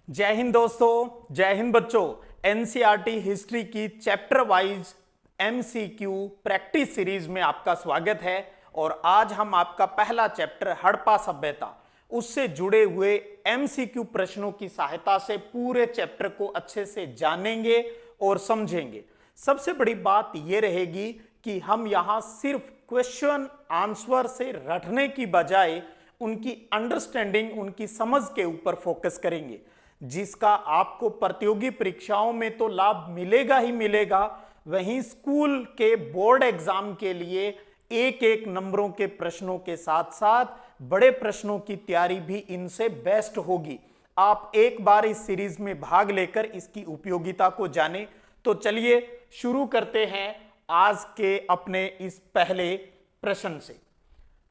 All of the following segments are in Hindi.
जय हिंद दोस्तों, जय हिंद बच्चों। एनसीईआरटी हिस्ट्री की chapter wise MCQ practice series में आपका स्वागत है। और आज हम आपका पहला चैप्टर हड़प्पा सभ्यता उससे जुड़े हुए एमसीक्यू प्रश्नों की सहायता से पूरे चैप्टर को अच्छे से जानेंगे और समझेंगे। सबसे बड़ी बात यह रहेगी कि हम यहां सिर्फ क्वेश्चन आंसर से रटने की बजाय उनकी अंडरस्टैंडिंग, उनकी समझ के ऊपर फोकस करेंगे, जिसका आपको प्रतियोगी परीक्षाओं में तो लाभ मिलेगा ही मिलेगा, वहीं स्कूल के बोर्ड एग्जाम के लिए एक एक नंबरों के प्रश्नों के साथ साथ बड़े प्रश्नों की तैयारी भी इनसे बेस्ट होगी। आप एक बार इस सीरीज में भाग लेकर इसकी उपयोगिता को जानें। तो चलिए शुरू करते हैं आज के अपने इस पहले प्रश्न से।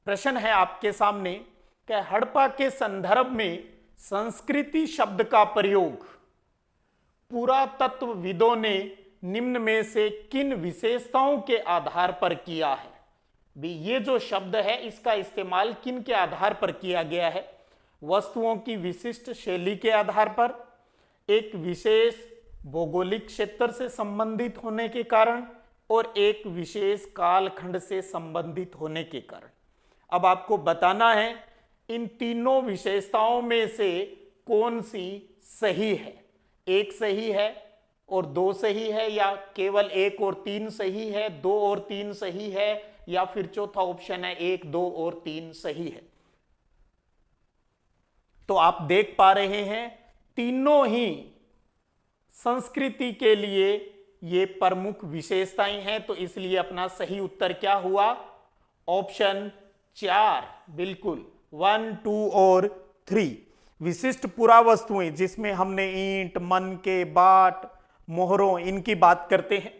प्रश्न है आपके सामने कि हड़प्पा के संदर्भ में संस्कृति शब्द का प्रयोग पुरातत्वविदों ने निम्न में से किन विशेषताओं के आधार पर किया है। भी ये जो शब्द है इसका इस्तेमाल किन के आधार पर किया गया है? वस्तुओं की विशिष्ट शैली के आधार पर, एक विशेष भौगोलिक क्षेत्र से संबंधित होने के कारण, और एक विशेष कालखंड से संबंधित होने के कारण। अब आपको बताना है इन तीनों विशेषताओं में से कौन सी सही है। एक सही है और दो सही है, या केवल एक और तीन सही है, दो और तीन सही है, या फिर चौथा ऑप्शन है एक, दो और तीन सही है। तो आप देख पा रहे हैं तीनों ही संस्कृति के लिए ये प्रमुख विशेषताएं हैं। तो इसलिए अपना सही उत्तर क्या हुआ? ऑप्शन 4, बिल्कुल 1, 2 और 3। विशिष्ट पुरावस्तुएं जिसमें हमने ईंट, मनके, बाट, मोहरों इनकी बात करते हैं।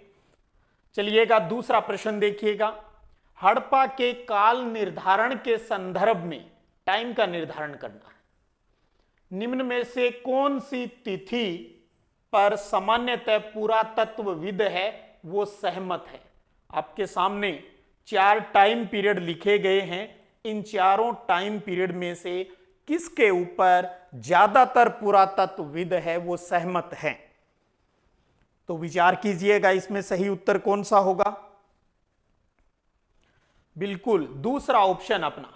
चलिएगा दूसरा प्रश्न देखिएगा। हड़प्पा के काल निर्धारण के संदर्भ में टाइम का निर्धारण करना है। निम्न में से कौन सी तिथि पर सामान्यतः पुरातत्वविद है वो सहमत है? आपके सामने 4 टाइम पीरियड लिखे गए हैं। इन चारों टाइम पीरियड में से किसके ऊपर ज्यादातर पुरातत्वविद है वो सहमत हैं? तो विचार कीजिएगा, इसमें सही उत्तर कौन सा होगा? बिल्कुल दूसरा ऑप्शन अपना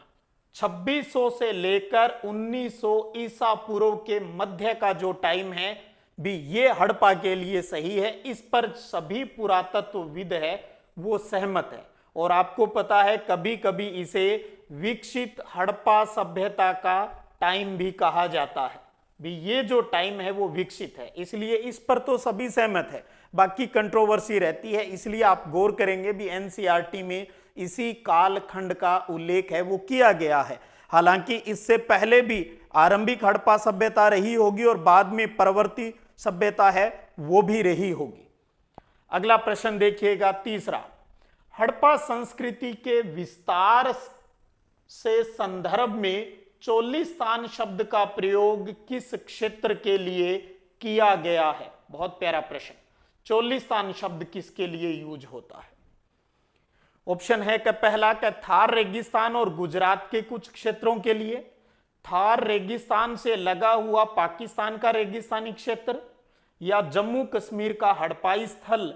2600 से लेकर 1900 ईसा पूर्व के मध्य का जो टाइम है भी ये हड़प्पा के लिए सही है। इस पर सभी पुरातत्वविद है वो सहमत है। और आपको पता है कभी कभी इसे विकसित हड़प्पा सभ्यता का टाइम भी कहा जाता है। भी ये जो टाइम है वो विकसित है, इसलिए इस पर तो सभी सहमत है। बाकी कंट्रोवर्सी रहती है, इसलिए आप गौर करेंगे भी एनसीईआरटी में इसी कालखंड का उल्लेख है वो किया गया है। हालांकि इससे पहले भी आरंभिक हड़प्पा सभ्यता रही होगी और बाद में परवर्ती सभ्यता है वो भी रही होगी। अगला प्रश्न देखिएगा तीसरा। हड़प्पा संस्कृति के विस्तार से संदर्भ में चोलिस्तान शब्द का प्रयोग किस क्षेत्र के लिए किया गया है? बहुत प्यारा प्रश्न। चोलिस्तान शब्द किसके लिए यूज होता है? ऑप्शन है कि पहला कि थार रेगिस्तान और गुजरात के कुछ क्षेत्रों के लिए, थार रेगिस्तान से लगा हुआ पाकिस्तान का रेगिस्तानी क्षेत्र, या जम्मू कश्मीर का हड़प्पाई स्थल,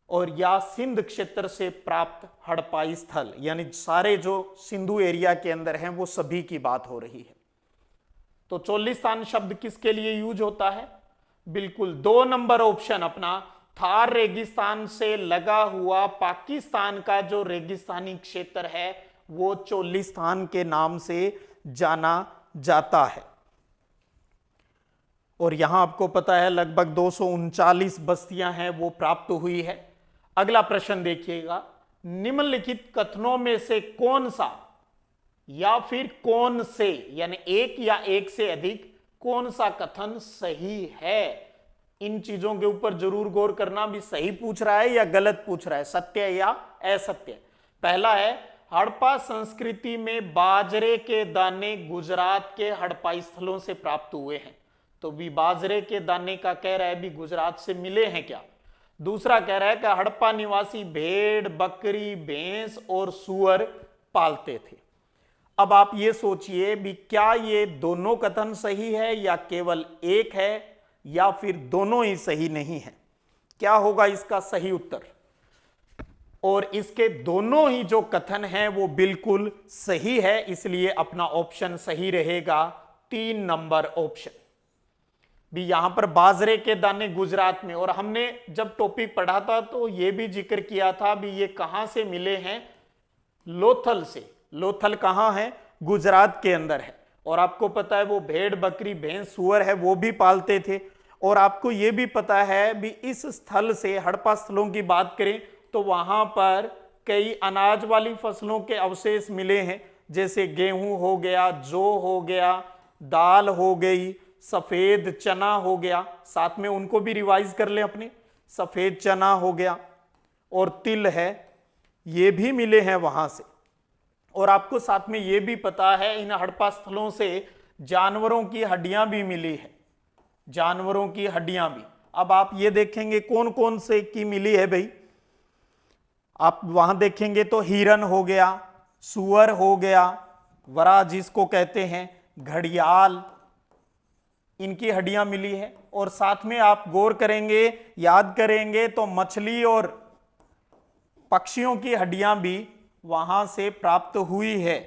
और या सिंध क्षेत्र से प्राप्त हड़प्पाई स्थल। यानी सारे जो सिंधु एरिया के अंदर हैं वो सभी की बात हो रही है। तो चोलिस्तान शब्द किसके लिए यूज होता है? बिल्कुल 2 नंबर ऑप्शन अपना, थार रेगिस्तान से लगा हुआ पाकिस्तान का जो रेगिस्तानी क्षेत्र है वो चोलिस्तान के नाम से जाना जाता है। और यहां आपको पता है लगभग 239 बस्तियां हैं वो प्राप्त हुई है। अगला प्रश्न देखिएगा। निम्नलिखित कथनों में से कौन सा या फिर कौन से, यानी एक या एक से अधिक, कौन सा कथन सही है? इन चीजों के ऊपर जरूर गौर करना भी सही पूछ रहा है या गलत पूछ रहा है, सत्य या असत्य। पहला है हड़प्पा संस्कृति में बाजरे के दाने गुजरात के हड़प्पाई स्थलों से प्राप्त हुए हैं। तो भी बाजरे के दाने का कह रहा है भी गुजरात से मिले हैं क्या? दूसरा कह रहा है कि हड़प्पा निवासी भेड़, बकरी, भैंस और सुअर पालते थे। अब आप ये सोचिए भी क्या ये दोनों कथन सही है या केवल एक है या फिर दोनों ही सही नहीं है। क्या होगा इसका सही उत्तर? और इसके दोनों ही जो कथन हैं वो बिल्कुल सही है, इसलिए अपना ऑप्शन सही रहेगा 3 नंबर ऑप्शन भी। यहां पर बाजरे के दाने गुजरात में, और हमने जब टॉपिक पढ़ा था तो ये भी जिक्र किया था भी ये कहां से मिले हैं, लोथल से। लोथल कहां है? गुजरात के अंदर है। और आपको पता है वो भेड़ बकरी भैंस सूअर है वो भी पालते थे। और आपको ये भी पता है भी इस स्थल से, हड़प्पा स्थलों की बात करें तो वहां पर कई अनाज वाली फसलों के अवशेष मिले हैं, जैसे गेहूं हो गया, जौ हो गया, दाल हो गई, सफेद चना हो गया। साथ में उनको भी रिवाइज कर ले अपने, सफेद चना हो गया और तिल है, ये भी मिले हैं वहां से। और आपको साथ में ये भी पता है इन हड़प्पा स्थलों से जानवरों की हड्डियां भी मिली है, जानवरों की हड्डियां भी। अब आप ये देखेंगे कौन कौन से की मिली है भाई। आप वहां देखेंगे तो हिरन हो गया, सुअर हो गया, वरा जिसको कहते हैं, घड़ियाल, इनकी हड्डियां मिली है। और साथ में आप गौर करेंगे, याद करेंगे तो मछली और पक्षियों की हड्डियां भी वहां से प्राप्त हुई है।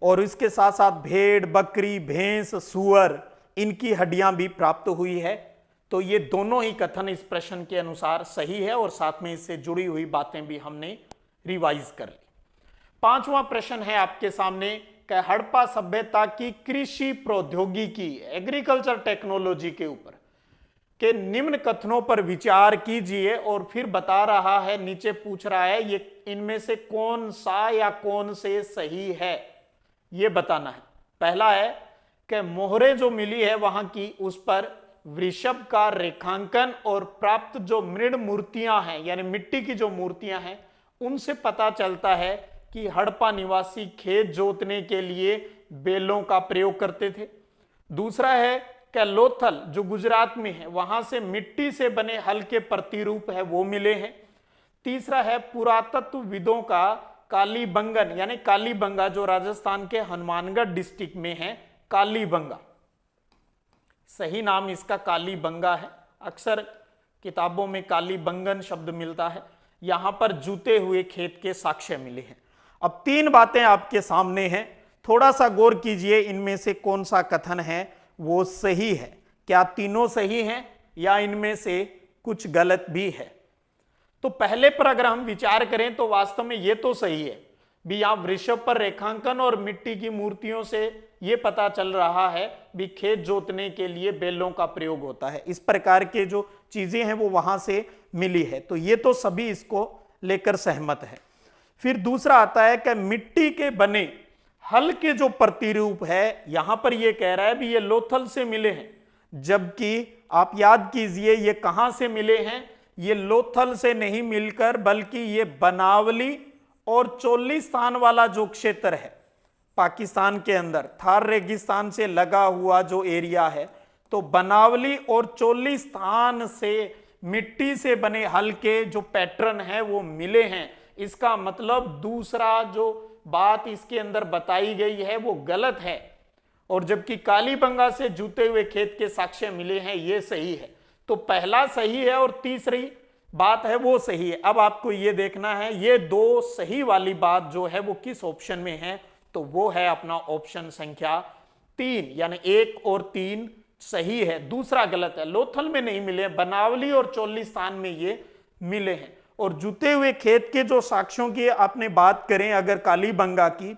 और इसके साथ साथ भेड़ बकरी भैंस सूअर, इनकी हड्डियां भी प्राप्त हुई है। तो ये दोनों ही कथन इस प्रश्न के अनुसार सही है और साथ में इससे जुड़ी हुई बातें भी हमने रिवाइज कर ली। 5वां प्रश्न है आपके सामने कि हड़प्पा सभ्यता की कृषि प्रौद्योगिकी, एग्रीकल्चर टेक्नोलॉजी के ऊपर के निम्न कथनों पर विचार कीजिए। और फिर बता रहा है, नीचे पूछ रहा है ये इनमें से कौन सा या कौन से सही है, ये बताना है। पहला है कि मोहरें जो मिली है वहां की, उस पर वृषभ का रेखांकन और प्राप्त जो मृण मूर्तियां हैं यानी मिट्टी की जो मूर्तियां हैं, उनसे पता चलता है कि हड़प्पा निवासी खेत जोतने के लिए बैलों का प्रयोग करते थे। दूसरा है कि लोथल जो गुजरात में है वहां से मिट्टी से बने हल के प्रतिरूप है वो मिले हैं। तीसरा है पुरातत्वविदों का कालीबंगन यानी कालीबंगा जो राजस्थान के हनुमानगढ़ डिस्ट्रिक्ट में है, कालीबंगा, सही नाम इसका कालीबंगा है। अक्सर किताबों में कालीबंगन शब्द मिलता है। यहां पर जूते हुए खेत के साक्ष्य मिले हैं। अब 3 बातें आपके सामने हैं, थोड़ा सा गौर कीजिए इनमें से कौन सा कथन है वो सही है। क्या तीनों सही हैं या इनमें से कुछ गलत भी है? तो पहले पर अगर हम विचार करें तो वास्तव में ये तो सही है भी। यहां वृषभ पर रेखांकन और मिट्टी की मूर्तियों से ये पता चल रहा है भी खेत जोतने के लिए बैलों का प्रयोग होता है। इस प्रकार के जो चीजें हैं वो वहां से मिली है, तो ये तो सभी इसको लेकर सहमत है। फिर दूसरा आता है कि मिट्टी के बने हल के जो प्रतिरूप है, यहां पर ये कह रहा है भी ये लोथल से मिले हैं, जबकि आप याद कीजिए ये कहां से मिले हैं, ये लोथल से नहीं मिलकर बल्कि ये बनावली और चोलिस्तान वाला जो क्षेत्र है पाकिस्तान के अंदर, थार रेगिस्तान से लगा हुआ जो एरिया है, तो बनावली और चोलिस्तान से मिट्टी से बने हल के जो पैटर्न है वो मिले हैं। इसका मतलब दूसरा जो बात इसके अंदर बताई गई है वो गलत है, और जबकि कालीबंगा से जूते हुए खेत के साक्ष्य मिले हैं ये सही है। तो पहला सही है और तीसरी बात है वो सही है। अब आपको ये देखना है ये 2 सही वाली बात जो है वो किस ऑप्शन में है, तो वो है अपना ऑप्शन संख्या 3, यानी 1 और 3 सही है, दूसरा गलत है। लोथल में नहीं मिले, बनावली और चोलिस्तान में ये मिले हैं। और जुते हुए खेत के जो साक्ष्यों की आपने बात करें अगर कालीबंगा की,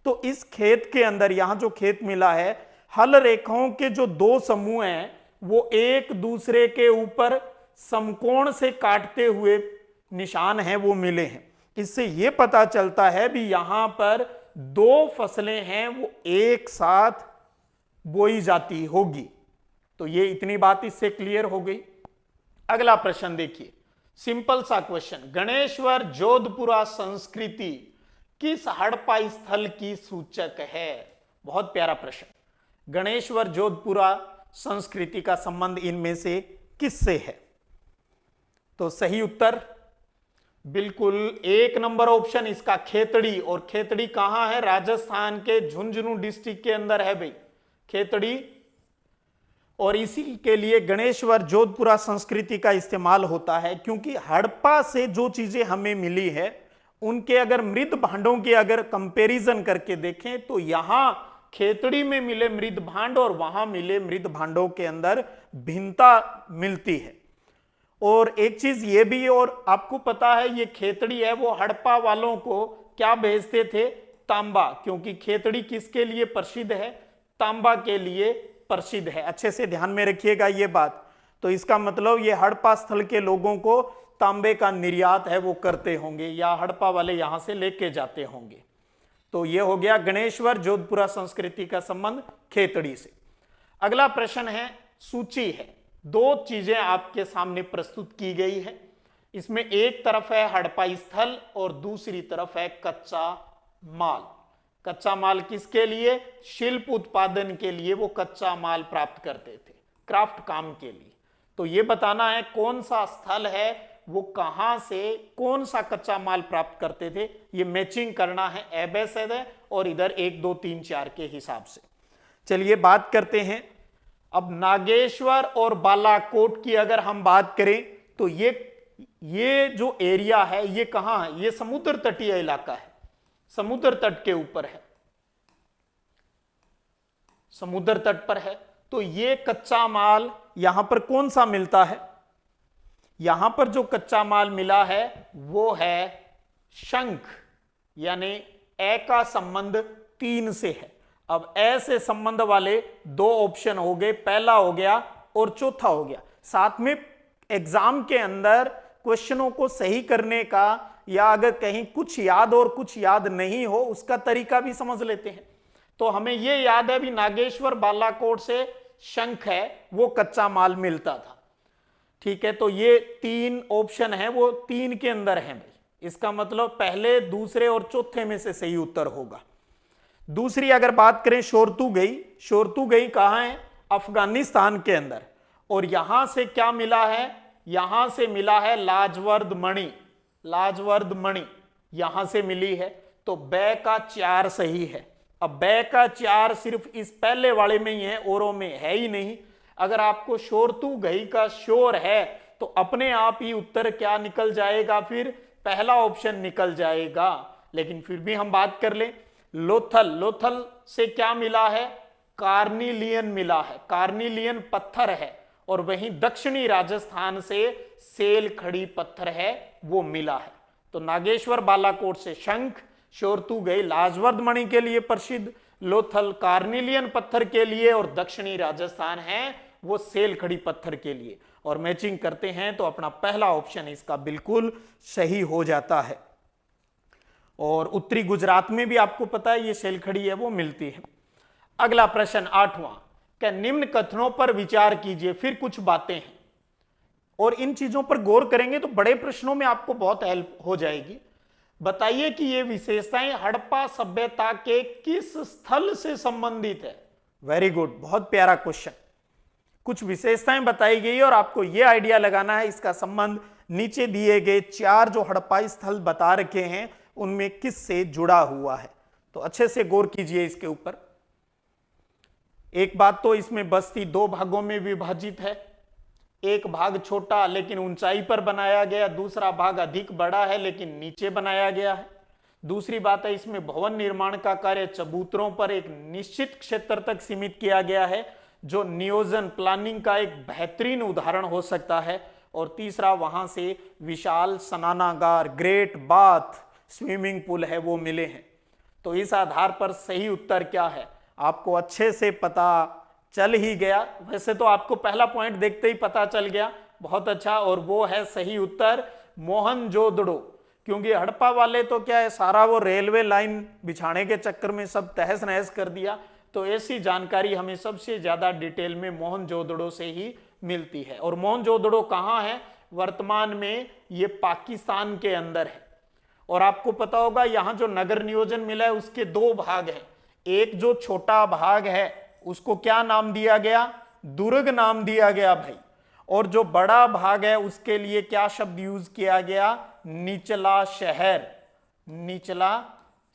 तो इस खेत के अंदर यहां जो खेत मिला है, हल रेखाओं के जो 2 समूह हैं वो एक दूसरे के ऊपर समकोण से काटते हुए निशान हैं वो मिले हैं। इससे ये पता चलता है भी यहां पर 2 फसलें हैं वो एक साथ बोई जाती होगी। तो ये इतनी बात इससे क्लियर हो गई। अगला प्रश्न देखिए, सिंपल सा क्वेश्चन, गणेश्वर जोधपुरा संस्कृति किस हड़प्पा स्थल की सूचक है? बहुत प्यारा प्रश्न। गणेश्वर जोधपुरा संस्कृति का संबंध इनमें से किससे है? तो सही उत्तर बिल्कुल, एक नंबर ऑप्शन इसका खेतड़ी। और खेतड़ी कहां है? राजस्थान के झुंझुनू डिस्ट्रिक्ट के अंदर है भाई खेतड़ी। और इसी के लिए गणेश्वर जोधपुरा संस्कृति का इस्तेमाल होता है, क्योंकि हड़प्पा से जो चीजें हमें मिली है उनके अगर मृद भांडों की अगर कंपैरिजन करके देखें तो यहां खेतड़ी में मिले मृद भांड और वहां मिले मृद भांडों के अंदर भिन्नता मिलती है। और एक चीज ये भी, और आपको पता है ये खेतड़ी है वो हड़प्पा वालों को क्या भेजते थे? तांबा, क्योंकि खेतड़ी किसके लिए प्रसिद्ध है? तांबा के लिए प्रसिद्ध है। अच्छे से ध्यान में रखिएगा ये बात। तो इसका मतलब ये हड़प्पा स्थल के लोगों को तांबे का निर्यात है वो करते होंगे, या हड़प्पा वाले यहां से लेके जाते होंगे। तो ये हो गया गणेश्वर जोधपुरा संस्कृति का संबंध खेतड़ी से। अगला प्रश्न है, सूची है, दो चीजें आपके सामने प्रस्तुत की गई है। इसमें एक तरफ है हड़प्पा स्थल और दूसरी तरफ है कच्चा माल। कच्चा माल किसके लिए? शिल्प उत्पादन के लिए वो कच्चा माल प्राप्त करते थे, क्राफ्ट काम के लिए। तो ये बताना है कौन सा स्थल है, वो कहां से कौन सा कच्चा माल प्राप्त करते थे, ये मैचिंग करना है एबेसेड है और इधर 1 2 3 4 के हिसाब से। चलिए बात करते हैं। अब नागेश्वर और बालाकोट की अगर हम बात करें तो ये जो एरिया है ये कहां है? ये समुद्र तटीय इलाका है, समुद्र तट के ऊपर है, समुद्र तट पर है। तो ये कच्चा माल यहां पर कौन सा मिलता है? यहां पर जो कच्चा माल मिला है वो है शंख, यानी ए का संबंध 3 से है। अब ए से संबंध वाले 2 ऑप्शन हो गए, पहला हो गया और चौथा हो गया। साथ में एग्जाम के अंदर क्वेश्चनों को सही करने का, या अगर कहीं कुछ याद और कुछ याद नहीं हो उसका तरीका भी समझ लेते हैं। तो हमें यह याद है भी नागेश्वर बालाकोट से शंख है वो कच्चा माल मिलता था। ठीक है, तो ये 3 ऑप्शन है वो 3 के अंदर है भाई। इसका मतलब पहले, दूसरे और चौथे में से सही उत्तर होगा। दूसरी अगर बात करें शोरतुगई, शोरतुगई कहां है? अफगानिस्तान के अंदर। और यहां से क्या मिला है? यहां से मिला है लाजवर्द मणि, लाजवर्द मणि यहां से मिली है। तो बै का 4 सही है। अब बै का 4 सिर्फ इस पहले वाले में ही है, औरों में है ही नहीं। अगर आपको शोरतुगई का शोर है तो अपने आप ही उत्तर क्या निकल जाएगा? फिर पहला ऑप्शन निकल जाएगा। लेकिन फिर भी हम बात कर लें, लोथल, लोथल से क्या मिला है? कार्निलियन मिला है, कार्निलियन पत्थर है। और वहीं दक्षिणी राजस्थान से सेल खड़ी पत्थर है वो मिला है। तो नागेश्वर बालाकोट से शंख, शोरतुगई लाजवर्द मणि के लिए प्रसिद्ध, लोथल कार्निलियन पत्थर के लिए, और दक्षिणी राजस्थान है वो सेल खड़ी पत्थर के लिए। और मैचिंग करते हैं तो अपना पहला ऑप्शन इसका बिल्कुल सही हो जाता है। और उत्तरी गुजरात में भी आपको पता है ये सेल खड़ी है वो मिलती है। अगला प्रश्न 8वां, क्या निम्न कथनों पर विचार कीजिए, फिर कुछ बातें हैं और इन चीजों पर गौर करेंगे तो बड़े प्रश्नों में आपको बहुत हेल्प हो जाएगी। बताइए कि ये विशेषताएं हड़प्पा सभ्यता के किस स्थल से संबंधित है? वेरी गुड, बहुत प्यारा क्वेश्चन। कुछ विशेषताएं बताई गई और आपको यह आइडिया लगाना है इसका संबंध नीचे दिए गए 4 जो हड़प्पाई स्थल बता रखे हैं उनमें किस से जुड़ा हुआ है। तो अच्छे से गौर कीजिए इसके ऊपर। एक बात तो इसमें बस्ती 2 भागों में विभाजित है। एक भाग छोटा लेकिन ऊंचाई पर बनाया गया, दूसरा भाग अधिक बड़ा है लेकिन नीचे बनाया गया है। दूसरी बात है इसमें भवन निर्माण का कार्य चबूतरों पर एक निश्चित क्षेत्र तक सीमित किया गया है, जो नियोजन प्लानिंग का एक बेहतरीन उदाहरण हो सकता है। और तीसरा, वहां से विशाल स्नानागार, ग्रेट बाथ, स्विमिंग पूल है वो मिले हैं। तो इस आधार पर सही उत्तर क्या है आपको अच्छे से पता चल ही गया। वैसे तो आपको पहला पॉइंट देखते ही पता चल गया, बहुत अच्छा। और वो है सही उत्तर मोहनजोदड़ो, क्योंकि हड़प्पा वाले तो क्या है सारा वो रेलवे लाइन बिछाने के चक्कर में सब तहस नहस कर दिया। तो ऐसी जानकारी हमें सबसे ज्यादा डिटेल में मोहनजोदड़ो से ही मिलती है। और मोहनजोदड़ो कहाँ है? वर्तमान में ये पाकिस्तान के अंदर है। और आपको पता होगा यहां जो नगर नियोजन मिला है उसके 2 भाग हैं। एक जो छोटा भाग है उसको क्या नाम दिया गया? दुर्ग नाम दिया गया भाई। और जो बड़ा भाग है उसके लिए क्या शब्द यूज किया गया? निचला शहर, निचला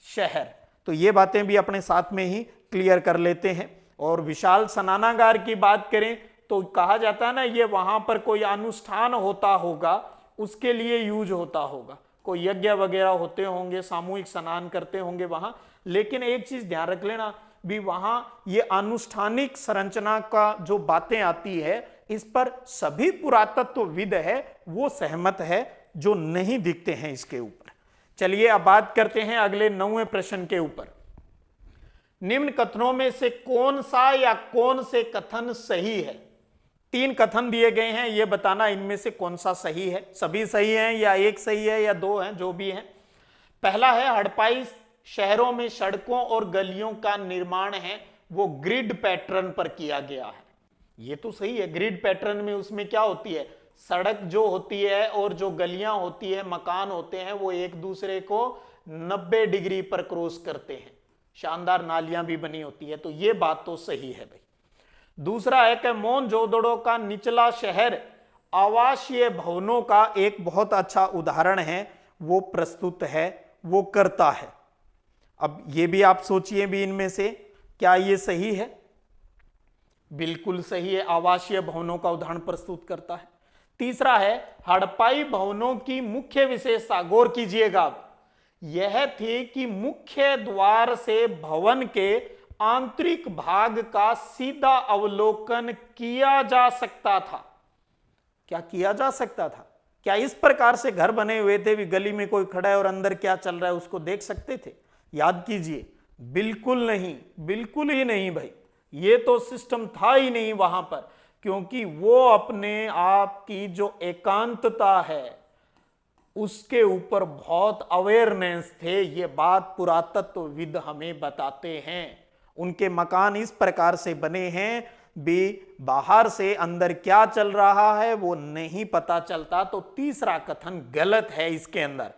शहर। तो ये बातें भी अपने साथ में ही क्लियर कर लेते हैं। और विशाल स्नानागार की बात करें तो कहा जाता है ना, ये वहां पर कोई अनुष्ठान होता होगा, उसके लिए यूज होता होगा, कोई यज्ञ वगैरह होते होंगे, सामूहिक स्नान करते होंगे वहां। लेकिन एक चीज ध्यान रख लेना भी, वहां ये अनुष्ठानिक संरचना का जो बातें आती है, इस पर सभी पुरातत्वविद है वो सहमत है, जो नहीं दिखते हैं इसके ऊपर। चलिए अब बात करते हैं अगले 9वें प्रश्न के ऊपर। निम्न कथनों में से कौन सा या कौन से कथन सही है? 3 कथन दिए गए हैं, यह बताना इनमें से कौन सा सही है। सभी सही हैं या एक सही है या 2 हैं, जो भी हैं। पहला है, हड़प्पाई शहरों में सड़कों और गलियों का निर्माण है वो ग्रिड पैटर्न पर किया गया है। ये तो सही है। ग्रिड पैटर्न में उसमें क्या होती है, सड़क जो होती है और जो गलियां होती है, मकान होते हैं, वो एक दूसरे को 90 डिग्री पर क्रॉस करते हैं। शानदार नालियां भी बनी होती है। तो ये बात तो सही है भाई। दूसरा है कि मोहनजोदड़ो का निचला शहर आवासीय भवनों का एक बहुत अच्छा उदाहरण है, वो प्रस्तुत है, वो करता है। अब ये भी आप सोचिए भी, इनमें से क्या ये सही है? बिल्कुल सही है, आवासीय भवनों का उदाहरण प्रस्तुत करता है। तीसरा है, हड़प्पाई भवनों की मुख्य विशेषता, गौर कीजिएगा, यह थी कि मुख्य द्वार से भवन के आंतरिक भाग का सीधा अवलोकन किया जा सकता था। क्या किया जा सकता था? क्या इस प्रकार से घर बने हुए थे भी गली में कोई खड़ा है और अंदर क्या चल रहा है उसको देख सकते थे? याद कीजिए, बिल्कुल नहीं, बिल्कुल ही नहीं भाई। ये तो सिस्टम था ही नहीं वहां पर, क्योंकि वो अपने आप की जो एकांतता है उसके ऊपर बहुत अवेयरनेस थे। ये बात पुरातत्वविद हमें बताते हैं। उनके मकान इस प्रकार से बने हैं भी, बाहर से अंदर क्या चल रहा है वो नहीं पता चलता। तो तीसरा कथन गलत है इसके अंदर।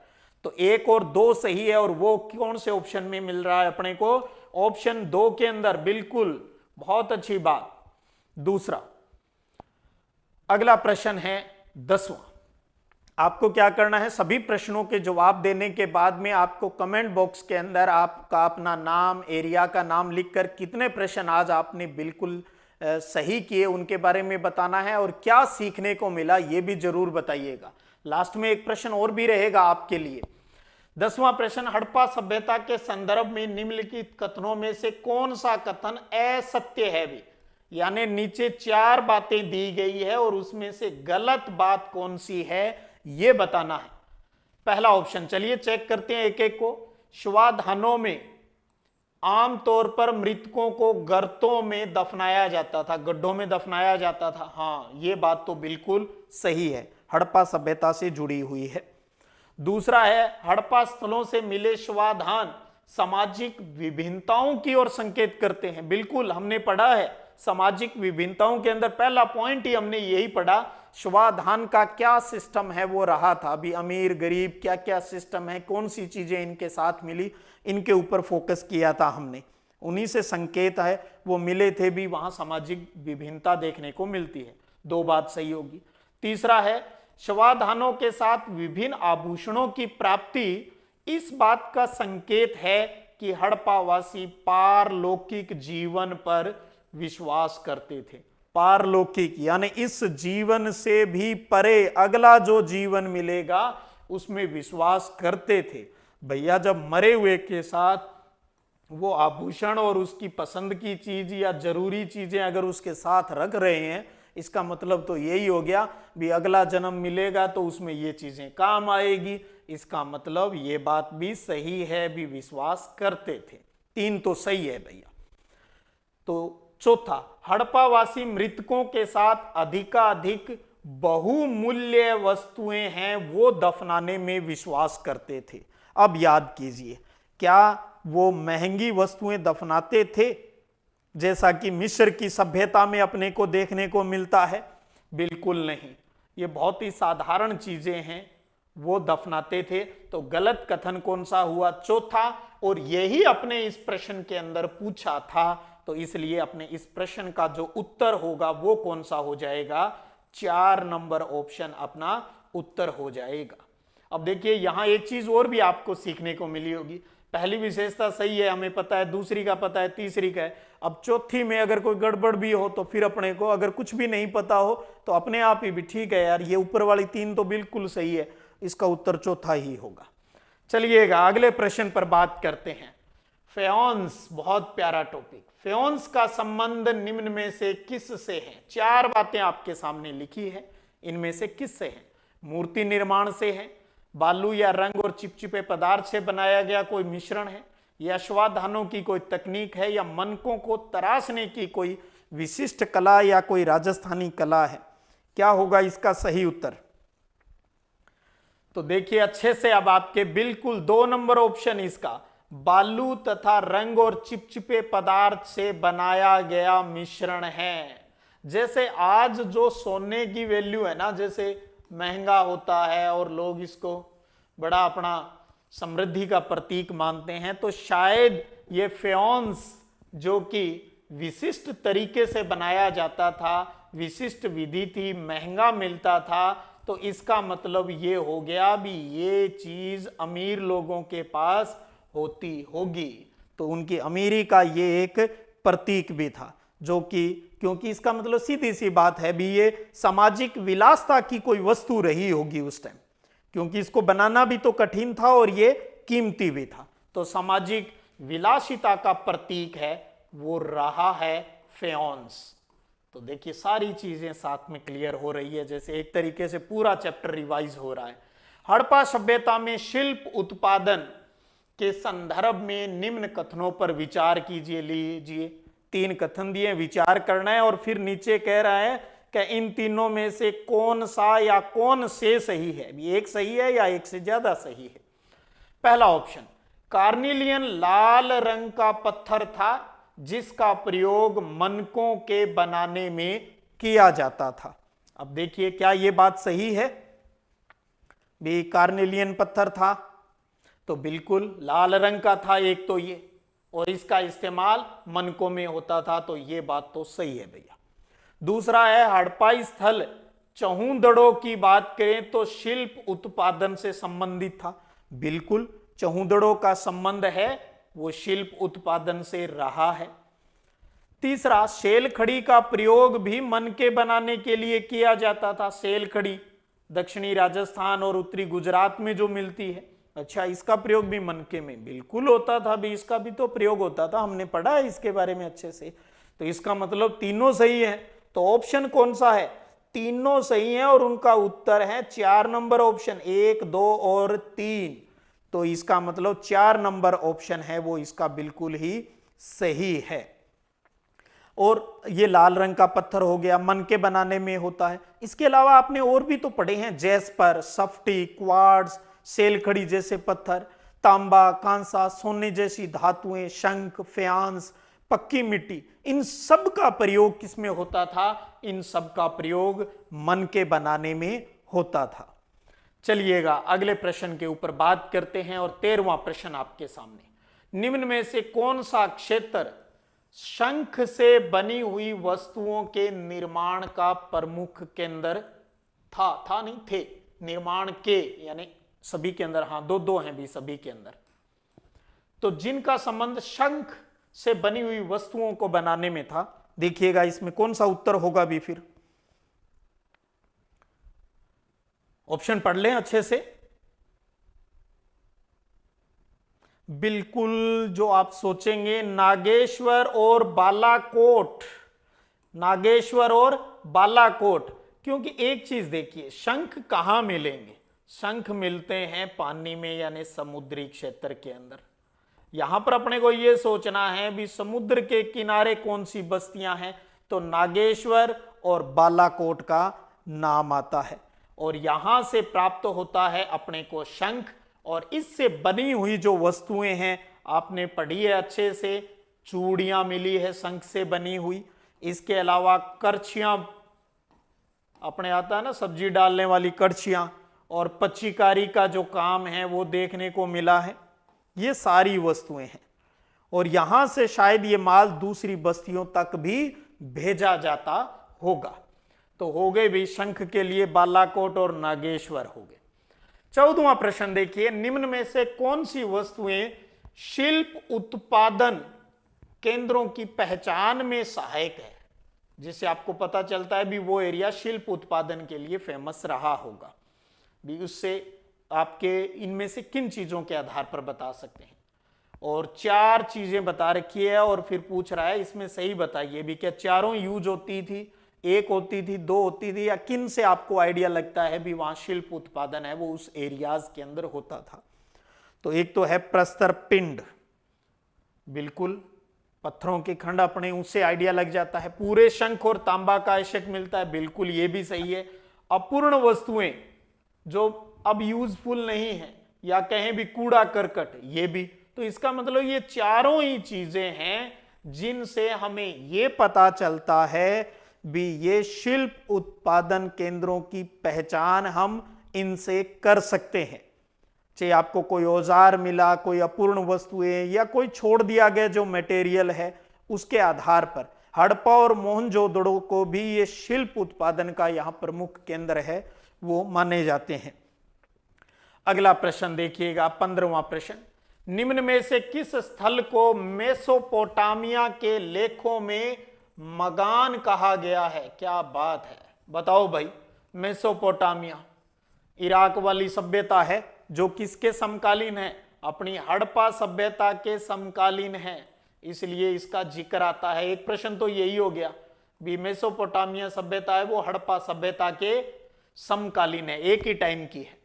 तो 1 और 2 सही है, और वो कौन से ऑप्शन में मिल रहा है अपने को? ऑप्शन 2 के अंदर। बिल्कुल, बहुत अच्छी बात। दूसरा, अगला प्रश्न है 10वां। आपको क्या करना है, सभी प्रश्नों के जवाब देने के बाद में आपको कमेंट बॉक्स के अंदर आपका अपना नाम, एरिया का नाम लिखकर कितने प्रश्न आज आपने बिल्कुल सही किए उनके बारे में बताना है, और क्या सीखने को मिला ये भी जरूर बताइएगा। लास्ट में एक प्रश्न और भी रहेगा आपके लिए। 10वां प्रश्न, हड़प्पा सभ्यता के संदर्भ में निम्नलिखित कथनों में से कौन सा कथन असत्य है भी? यानी नीचे 4 बातें दी गई है और उसमें से गलत बात कौन सी है ये बताना है। पहला ऑप्शन, चलिए चेक करते हैं एक एक को। श्वाधानों में आमतौर पर मृतकों को गर्तों में दफनाया जाता था, गड्ढों में दफनाया जाता था। हाँ, ये बात तो बिल्कुल सही है, हड़प्पा सभ्यता से जुड़ी हुई है। दूसरा है, हड़प्पा स्थलों से मिले श्वाधान सामाजिक विभिन्नताओं की ओर संकेत करते हैं। बिल्कुल, हमने पढ़ा है सामाजिक विभिन्नताओं के अंदर पहला पॉइंट ही हमने यही पढ़ा, श्वाधान का क्या सिस्टम है वो रहा था। अभी अमीर गरीब क्या क्या सिस्टम है, कौन सी चीजें इनके साथ मिली, इनके ऊपर फोकस किया था हमने। उन्हीं से संकेत है वो मिले थे भी, वहां सामाजिक विभिन्नता देखने को मिलती है। 2 बात सही होगी। तीसरा है, श्वाधानों के साथ विभिन्न आभूषणों की प्राप्ति इस बात का संकेत है कि हड़प्पावासी पारलौकिक जीवन पर विश्वास करते थे। पारलौकिक यानी इस जीवन से भी परे अगला जो जीवन मिलेगा उसमें विश्वास करते थे। भैया जब मरे हुए के साथ वो आभूषण और उसकी पसंद की चीज या जरूरी चीजें अगर उसके साथ रख रहे हैं, इसका मतलब तो यही हो गया भी अगला जन्म मिलेगा तो उसमें ये चीजें काम आएगी। इसका मतलब ये बात भी सही है, भी विश्वास करते थे। 3 तो सही है भैया। तो चौथा, हड़प्पावासी मृतकों के साथ अधिकाधिक बहुमूल्य वस्तुएं हैं वो दफनाने में विश्वास करते थे। अब याद कीजिए, क्या वो महंगी वस्तुएं दफनाते थे जैसा कि मिस्र की सभ्यता में अपने को देखने को मिलता है? बिल्कुल नहीं, ये बहुत ही साधारण चीजें हैं वो दफनाते थे। तो गलत कथन कौन सा हुआ? चौथा, और यही अपने इस प्रश्न के अंदर पूछा था, तो इसलिए अपने इस प्रश्न का जो उत्तर होगा वो कौन सा हो जाएगा? 4 नंबर ऑप्शन अपना उत्तर हो जाएगा। अब देखिए यहां एक चीज और भी आपको सीखने को मिली होगी, पहली विशेषता सही है, हमें पता है, दूसरी का पता है, तीसरी का है, अब चौथी में अगर कोई गड़बड़ भी हो तो फिर अपने को, अगर कुछ भी नहीं पता हो तो अपने आप ही भी ठीक है यार, ये ऊपर वाली 3 तो बिल्कुल सही है, इसका उत्तर चौथा ही होगा। चलिएगा अगले प्रश्न पर बात करते हैं। फ्योन्स, बहुत प्यारा टॉपिक। फ्योन्स का संबंध निम्न में से किस से है? 4 बातें आपके सामने लिखी है, इनमें से किस से है? मूर्ति निर्माण से है, बालू या रंग और चिपचिपे पदार्थ से बनाया गया कोई मिश्रण है, या अश्वाधानों की कोई तकनीक है, या मनकों को तराशने की कोई विशिष्ट कला या कोई राजस्थानी कला है? क्या होगा इसका सही उत्तर? तो देखिए अच्छे से, अब आपके बिल्कुल 2 नंबर ऑप्शन इसका, बालू तथा रंग और चिपचिपे पदार्थ से बनाया गया मिश्रण है। जैसे आज जो सोने की वैल्यू है ना, जैसे महंगा होता है और लोग इसको बड़ा अपना समृद्धि का प्रतीक मानते हैं, तो शायद ये फ्योन्स जो कि विशिष्ट तरीके से बनाया जाता था, विशिष्ट विधि थी, महंगा मिलता था, तो इसका मतलब ये हो गया भी ये चीज अमीर लोगों के पास होती होगी, तो उनकी अमीरी का ये एक प्रतीक भी था, जो कि क्योंकि इसका मतलब सीधी सी बात है भी ये सामाजिक विलासता की कोई वस्तु रही होगी उस टाइम, क्योंकि इसको बनाना भी तो कठिन था और ये कीमती भी था, तो सामाजिक विलासिता का प्रतीक है वो रहा है फ्योन्स। तो देखिए सारी चीजें साथ में क्लियर हो रही है, जैसे एक तरीके से पूरा चैप्टर रिवाइज हो रहा है। हड़प्पा सभ्यता में शिल्प उत्पादन के संदर्भ में निम्न कथनों पर विचार कीजिए। लीजिए 3 कथन दिए, विचार करना है, और फिर नीचे कह रहा है कि इन तीनों में से कौन सा या कौन से सही है, एक सही है या एक से ज्यादा सही है। पहला ऑप्शन, कार्निलियन लाल रंग का पत्थर था जिसका प्रयोग मनकों के बनाने में किया जाता था। अब देखिए क्या यह बात सही है भी? कार्निलियन पत्थर था तो बिल्कुल लाल रंग का था एक तो ये, और इसका इस्तेमाल मनकों में होता था, तो ये बात तो सही है भैया। दूसरा है हड़प्पाई स्थल चहुंदड़ों की बात करें तो शिल्प उत्पादन से संबंधित था, बिल्कुल चहुंदड़ों का संबंध है वो शिल्प उत्पादन से रहा है। तीसरा, सेल खड़ी का प्रयोग भी मन के बनाने के लिए किया जाता था। सेल खड़ी दक्षिणी राजस्थान और उत्तरी गुजरात में जो मिलती है, अच्छा इसका प्रयोग भी मनके में बिल्कुल होता था भी, इसका भी तो प्रयोग होता था, हमने पढ़ा है इसके बारे में अच्छे से। तो इसका मतलब तीनों सही है, तो ऑप्शन कौन सा है? तीनों सही है, और उनका उत्तर है 4 नंबर ऑप्शन, 1, 2 और 3। तो इसका मतलब 4 नंबर ऑप्शन है वो इसका बिल्कुल ही सही है। और ये लाल रंग का पत्थर हो गया, मन के बनाने में होता है। इसके अलावा आपने और भी तो पढ़े हैं, जैस्पर, सफ्टी, क्वार्ट्ज, सेलखड़ी जैसे पत्थर, तांबा, कांसा, सोने जैसी धातुएं, शंख, फ्यांस, पक्की मिट्टी, इन सब का प्रयोग किसमें होता था? इन सब का प्रयोग मन के बनाने में होता था। चलिएगा अगले प्रश्न के ऊपर बात करते हैं, और 13वां प्रश्न आपके सामने। निम्न में से कौन सा क्षेत्र शंख से बनी हुई वस्तुओं के निर्माण का प्रमुख केंद्र था नहीं थे, निर्माण के यानी सभी के अंदर, हाँ 2 हैं भी सभी के अंदर, तो जिनका संबंध शंख से बनी हुई वस्तुओं को बनाने में था, देखिएगा इसमें कौन सा उत्तर होगा भी। फिर ऑप्शन पढ़ लें अच्छे से। बिल्कुल जो आप सोचेंगे, नागेश्वर और बालाकोट, नागेश्वर और बालाकोट। क्योंकि एक चीज देखिए, शंख कहां मिलेंगे? शंख मिलते हैं पानी में यानी समुद्री क्षेत्र के अंदर। यहां पर अपने को यह सोचना है भी समुद्र के किनारे कौन सी बस्तियां हैं, तो नागेश्वर और बालाकोट का नाम आता है, और यहां से प्राप्त होता है अपने को शंख। और इससे बनी हुई जो वस्तुएं हैं आपने पढ़ी है अच्छे से, चूड़ियां मिली है शंख से बनी हुई, इसके अलावा करछियां अपने आता है ना सब्जी डालने वाली करछियां, और पच्चीकारी का जो काम है वो देखने को मिला है। ये सारी वस्तुएं हैं, और यहां से शायद ये माल दूसरी बस्तियों तक भी भेजा जाता होगा। तो हो गए भी शंख के लिए बालाकोट और नागेश्वर हो गए। 14वां प्रश्न देखिए, निम्न में से कौन सी वस्तुएं शिल्प उत्पादन केंद्रों की पहचान में सहायक है, जिससे आपको पता चलता है भी वो एरिया शिल्प उत्पादन के लिए फेमस रहा होगा। भी उससे आपके इनमें से किन चीजों के आधार पर बता सकते हैं। और 4 चीजें बता रखी है और फिर पूछ रहा है इसमें सही बताइए भी, क्या चारों यूज होती थी, एक होती थी, 2 होती थी, या किन से आपको आइडिया लगता है भी वहां शिल्प उत्पादन है वो उस एरियाज के अंदर होता था। तो एक तो है प्रस्तर पिंड, बिल्कुल पत्थरों के खंड, अपने उससे आइडिया लग जाता है। पूरे शंख और तांबा का आवश्यक मिलता है, बिल्कुल ये भी सही है। अपूर्ण वस्तुएं जो अब यूजफुल नहीं है या कहें भी कूड़ा करकट, ये भी। तो इसका मतलब ये चारों ही चीजें हैं जिनसे हमें ये पता चलता है भी ये शिल्प उत्पादन केंद्रों की पहचान हम इनसे कर सकते हैं। चाहे आपको कोई औजार मिला, कोई अपूर्ण वस्तुएं या कोई छोड़ दिया गया जो मटेरियल है, उसके आधार पर हड़प्पा और मोहनजोदड़ो को भी ये शिल्प उत्पादन का यहां प्रमुख केंद्र है वो माने जाते हैं। अगला प्रश्न देखिएगा, 15वां प्रश्न, निम्न में से किस स्थल को मेसोपोटामिया के लेखों में मगान कहा गया है? क्या बात है, बताओ भाई। मेसोपोटामिया इराक वाली सभ्यता है जो किसके समकालीन है? अपनी हड़प्पा सभ्यता के समकालीन है, इसलिए इसका जिक्र आता है। एक प्रश्न तो यही हो गया भी मेसोपोटामिया सभ्यता है वो हड़प्पा सभ्यता के समकालीन है, एक ही टाइम की है।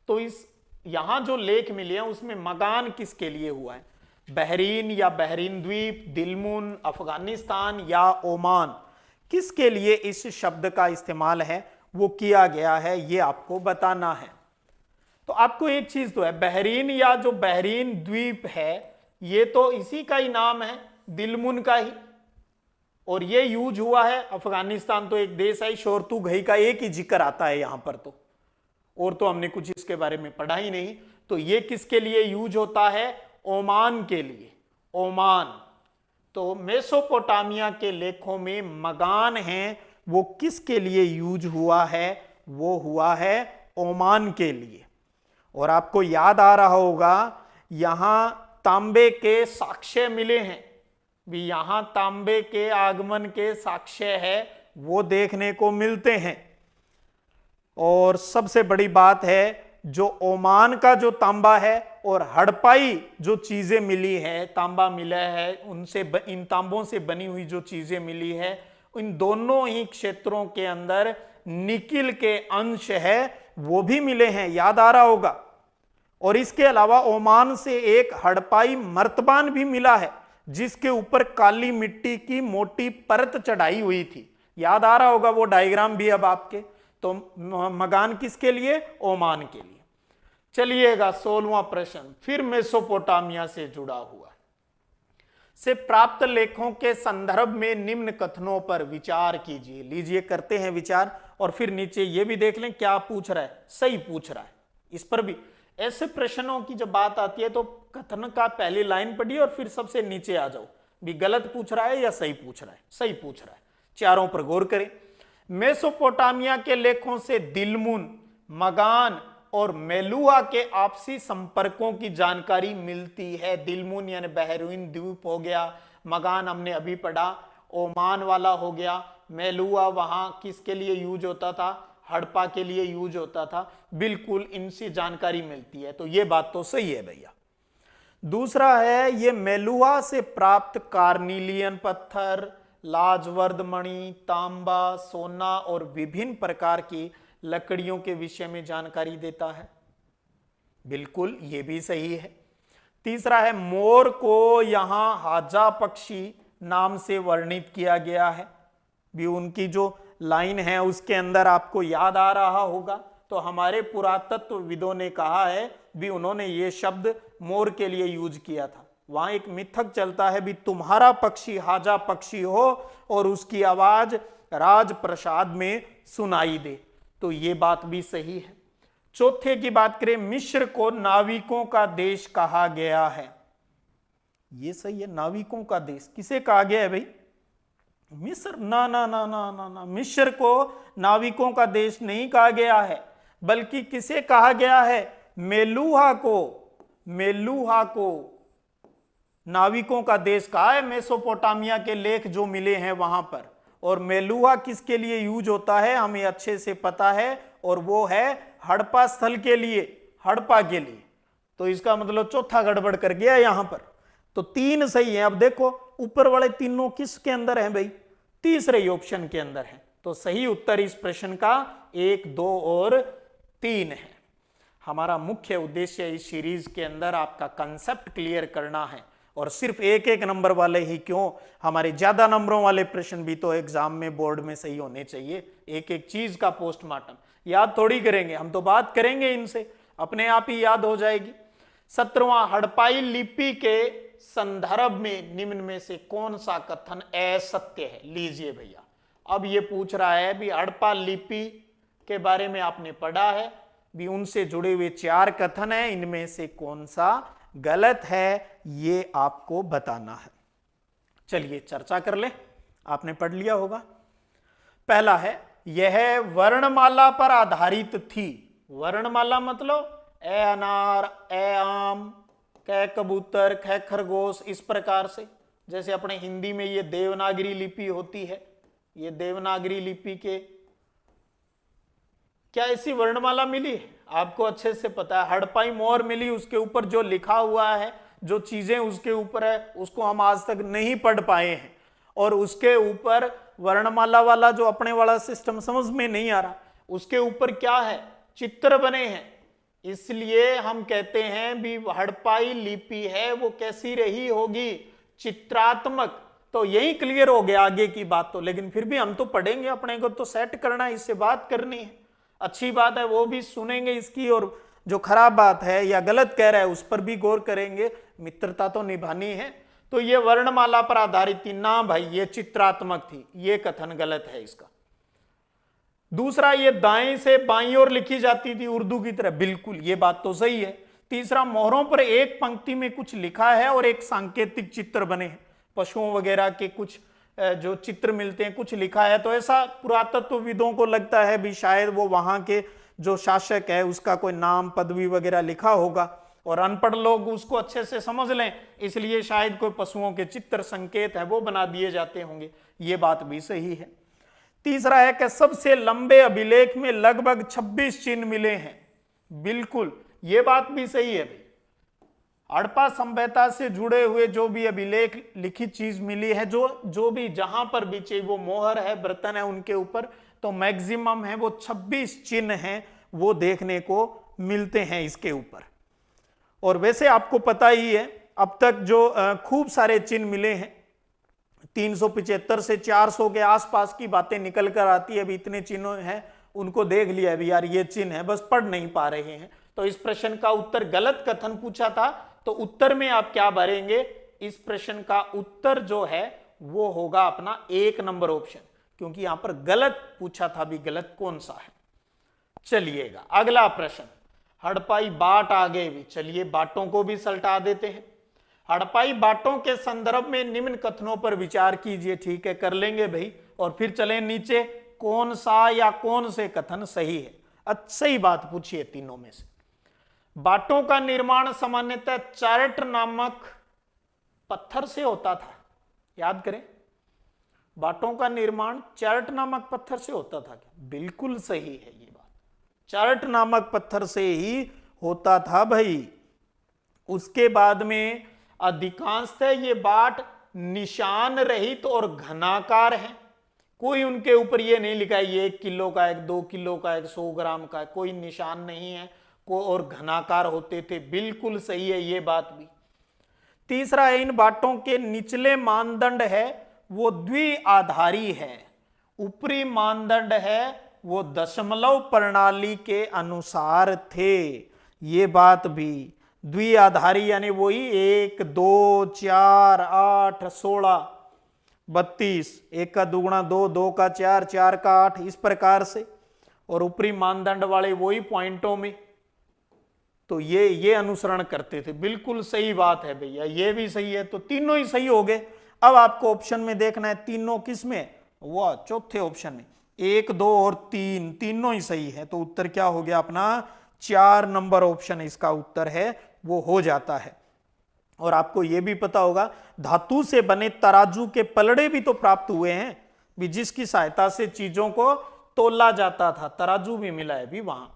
तो इस यहां जो लेख मिले हैं उसमें मगान किसके लिए हुआ है? बहरीन या बहरीन द्वीप, दिलमुन, अफगानिस्तान या ओमान, किसके लिए इस शब्द का इस्तेमाल है वो किया गया है, ये आपको बताना है। तो आपको एक चीज तो है, बहरीन या जो बहरीन द्वीप है ये तो इसी का ही नाम है, दिलमुन का ही, और ये यूज हुआ है। अफगानिस्तान तो एक देश है, शोरतू घई का एक ही जिक्र आता है यहां पर, तो और तो हमने कुछ इसके बारे में पढ़ा ही नहीं। तो ये किसके लिए यूज होता है? ओमान के लिए, ओमान। तो मेसोपोटामिया के लेखों में मगान है वो किसके लिए यूज हुआ है? वो हुआ है ओमान के लिए। और आपको याद आ रहा होगा यहां तांबे के साक्ष्य मिले हैं भी, यहां तांबे के आगमन के साक्ष्य है वो देखने को मिलते हैं। और सबसे बड़ी बात है जो ओमान का जो तांबा है और हड़प्पाई जो चीजें मिली है, तांबा मिला है, उनसे इन तांबों से बनी हुई जो चीजें मिली है, इन दोनों ही क्षेत्रों के अंदर निकिल के अंश है वो भी मिले हैं, याद आ रहा होगा। और इसके अलावा ओमान से एक हड़प्पाई मर्तबान भी मिला है जिसके ऊपर काली मिट्टी की मोटी परत चढ़ाई हुई थी, याद आ रहा होगा वो डायग्राम भी अब आपके। तो मगान किसके लिए? ओमान के लिए। चलिएगा 16वां प्रश्न, फिर मेसोपोटामिया से जुड़ा हुआ से प्राप्त लेखों के संदर्भ में निम्न कथनों पर विचार कीजिए। लीजिए करते हैं विचार, और फिर नीचे ये भी देख लें क्या पूछ रहा है, सही पूछ रहा है। इस पर भी ऐसे प्रश्नों की जब बात आती है तो कथन का पहली लाइन पढ़िए और फिर सबसे नीचे आ जाओ भी गलत पूछ रहा है या सही पूछ रहा है। सही पूछ रहा है, चारों पर गौर करें। मेसोपोटामिया के लेखों से दिलमुन, मगान और मेलुआ के आपसी संपर्कों की जानकारी मिलती है। दिलमुन यानी बहरीन द्वीप हो गया, मगान हमने अभी पढ़ा ओमान वाला हो गया, मेलुआ वहां किसके लिए यूज होता था? हड़प्पा के लिए यूज होता था। बिल्कुल इनसे जानकारी मिलती है, तो ये बात तो सही है भैया। दूसरा है ये मेलुआ से प्राप्त कार्निलियन पत्थर, लाजवर्द मणि, तांबा, सोना और विभिन्न प्रकार की लकड़ियों के विषय में जानकारी देता है। बिल्कुल ये भी सही है। तीसरा है मोर को यहां हाजा पक्षी नाम से वर्णित किया गया है, भी उनकी जो लाइन है उसके अंदर आपको याद आ रहा होगा। तो हमारे पुरातत्वविदों ने कहा है भी उन्होंने ये शब्द मोर के लिए यूज किया था। वहां एक मिथक चलता है भी तुम्हारा पक्षी हाजा पक्षी हो और उसकी आवाज राजप्रसाद में सुनाई दे, तो ये बात भी सही है। चौथे की बात करें, मिस्र को नाविकों का देश कहा गया है। ये सही है, नाविकों का देश किसे कहा गया है भाई? मिस्र? ना ना ना ना ना ना, मिस्र को नाविकों का देश नहीं कहा गया है, बल्कि किसे कहा गया है? मेलुहा को नाविकों का देश कहा है, मेसोपोटामिया के लेख जो मिले हैं वहां पर। और मेलुहा किसके लिए यूज होता है हमें अच्छे से पता है, और वो है हड़प्पा स्थल के लिए, हड़प्पा के लिए। तो इसका मतलब चौथा गड़बड़ कर गया यहां पर। तो 3 सही है। अब देखो ऊपर वाले तीनों किसके अंदर हैं भाई, तीसरे ही ऑप्शन के अंदर है। तो सही उत्तर इस प्रश्न का 1, 2 और 3 है। हमारा मुख्य उद्देश्य इस सीरीज के अंदर आपका कंसेप्ट क्लियर करना है, और सिर्फ 1-1 नंबर वाले ही क्यों, हमारे ज्यादा नंबरों वाले प्रश्न भी तो एग्जाम में बोर्ड में सही होने चाहिए। एक एक चीज का पोस्टमार्टम याद थोड़ी करेंगे हम, तो बात करेंगे इनसे, अपने आप ही याद हो जाएगी। 17वां, हड़प्पाई लिपि के संदर्भ में निम्न में से कौन सा कथन असत्य है। लीजिए भैया, अब ये पूछ रहा है भी हड़प्पा लिपि के बारे में आपने पढ़ा है भी, उनसे जुड़े हुए 4 कथन हैं, इनमें से कौन सा गलत है ये आपको बताना है। चलिए चर्चा कर ले, आपने पढ़ लिया होगा। पहला है, यह वर्णमाला पर आधारित थी। वर्णमाला मतलब ए अनार, ए आम, कै कबूतर, ख खरगोश, इस प्रकार से। जैसे अपने हिंदी में ये देवनागरी लिपि होती है, ये देवनागरी लिपि के क्या ऐसी वर्णमाला मिली है? आपको अच्छे से पता है, हड़प्पाई मोहर मिली, उसके ऊपर जो लिखा हुआ है, जो चीजें उसके ऊपर है, उसको हम आज तक नहीं पढ़ पाए हैं। और उसके ऊपर वर्णमाला वाला जो अपने वाला सिस्टम समझ में नहीं आ रहा, उसके ऊपर क्या है, चित्र बने हैं। इसलिए हम कहते हैं भी हड़प्पाई लिपि है वो कैसी रही होगी, चित्रात्मक। तो यही क्लियर हो गया आगे की बात तो, लेकिन फिर भी हम तो पढ़ेंगे, अपने को तो सेट करना है, इससे बात करनी है। अच्छी बात है वो भी सुनेंगे इसकी, और जो खराब बात है या गलत कह रहा है उस पर भी गौर करेंगे, मित्रता तो निभानी है। तो ये वर्णमाला पर आधारित थी ना भाई, ये चित्रात्मक थी, ये कथन गलत है इसका। दूसरा, ये दाएं से बाईं ओर लिखी जाती थी उर्दू की तरह, बिल्कुल ये बात तो सही है। तीसरा, मोहरों पर एक पंक्ति में कुछ लिखा है और एक सांकेतिक चित्र बने हैं, पशुओं वगैरह के कुछ जो चित्र मिलते हैं, कुछ लिखा है। तो ऐसा पुरातत्वविदों को लगता है भी शायद वो वहां के जो शासक है उसका कोई नाम, पदवी वगैरह लिखा होगा, और अनपढ़ लोग उसको अच्छे से समझ लें, इसलिए शायद कोई पशुओं के चित्र, संकेत है वो बना दिए जाते होंगे। ये बात भी सही है। तीसरा है कि सबसे लंबे अभिलेख में लगभग 26 चिन्ह मिले हैं, बिल्कुल ये बात भी सही है भाई। हड़प्पा सभ्यता से जुड़े हुए जो भी अभिलेख, लिखित चीज मिली है, जो भी जहां पर भी चाहिए, वो मोहर है, बर्तन है, उनके ऊपर तो मैक्सिमम है वो 26 चिन्ह हैं, वो देखने को मिलते हैं इसके ऊपर। और वैसे आपको पता ही है अब तक जो खूब सारे चिन्ह मिले हैं, 375 से 400 के आसपास की बातें निकल कर आती है। अभी इतने चिन्ह हैं, उनको देख लिया अभी यार ये चिन्ह है, बस पढ़ नहीं पा रहे हैं। तो इस प्रश्न का उत्तर गलत कथन पूछा था, तो उत्तर में आप क्या भरेंगे, इस प्रश्न का उत्तर जो है वो होगा अपना 1 नंबर ऑप्शन, क्योंकि यहां पर गलत पूछा था, भी गलत कौन सा है। चलिएगा अगला प्रश्न, हड़प्पाई बाट आ गए भी, चलिए बाटों को भी सल्टा देते हैं। हड़प्पाई बाटों के संदर्भ में निम्न कथनों पर विचार कीजिए। ठीक है, कर लेंगे भाई, और फिर चलें नीचे, कौन सा या कौन से कथन सही है। सही बात पूछिए तीनों में से। बाटों का निर्माण सामान्यतः चार्ट नामक पत्थर से होता था, याद करें, बाटों का निर्माण चार्ट नामक पत्थर से होता था क्या? बिल्कुल सही है ये बात, चार्ट नामक पत्थर से ही होता था भाई। उसके बाद में अधिकांशतः ये बाट निशान रहित और घनाकार है, कोई उनके ऊपर ये नहीं लिखा है ये 1 किलो का, 2 किलो का, 100 ग्राम का, कोई निशान नहीं है को, और घनाकार होते थे, बिल्कुल सही है ये बात भी। तीसरा है, इन बाटों के निचले मानदंड है वो द्विआधारी है, ऊपरी मानदंड है वो दशमलव प्रणाली के अनुसार थे, ये बात भी। द्विआधारी यानी वही 1, 2, 4, 8, 16, 32, 1 का दुगुना 2, 2 का 4, 4 का 8, इस प्रकार से, और ऊपरी मानदंड वाले वही पॉइंटों में, तो ये अनुसरण करते थे। बिल्कुल सही बात है भैया, ये भी सही है, तो तीनों ही सही हो गए। अब आपको ऑप्शन में देखना है तीनों किस में, वो चौथे ऑप्शन में, 1, 2 और 3 तीनों ही सही है। तो उत्तर क्या हो गया अपना 4 नंबर ऑप्शन इसका उत्तर है, वो हो जाता है। और आपको यह भी पता होगा धातु से बने तराजू के पलड़े भी तो प्राप्त हुए हैं भी, जिसकी सहायता से चीजों को तोला जाता था, तराजू भी मिला है भी वहां।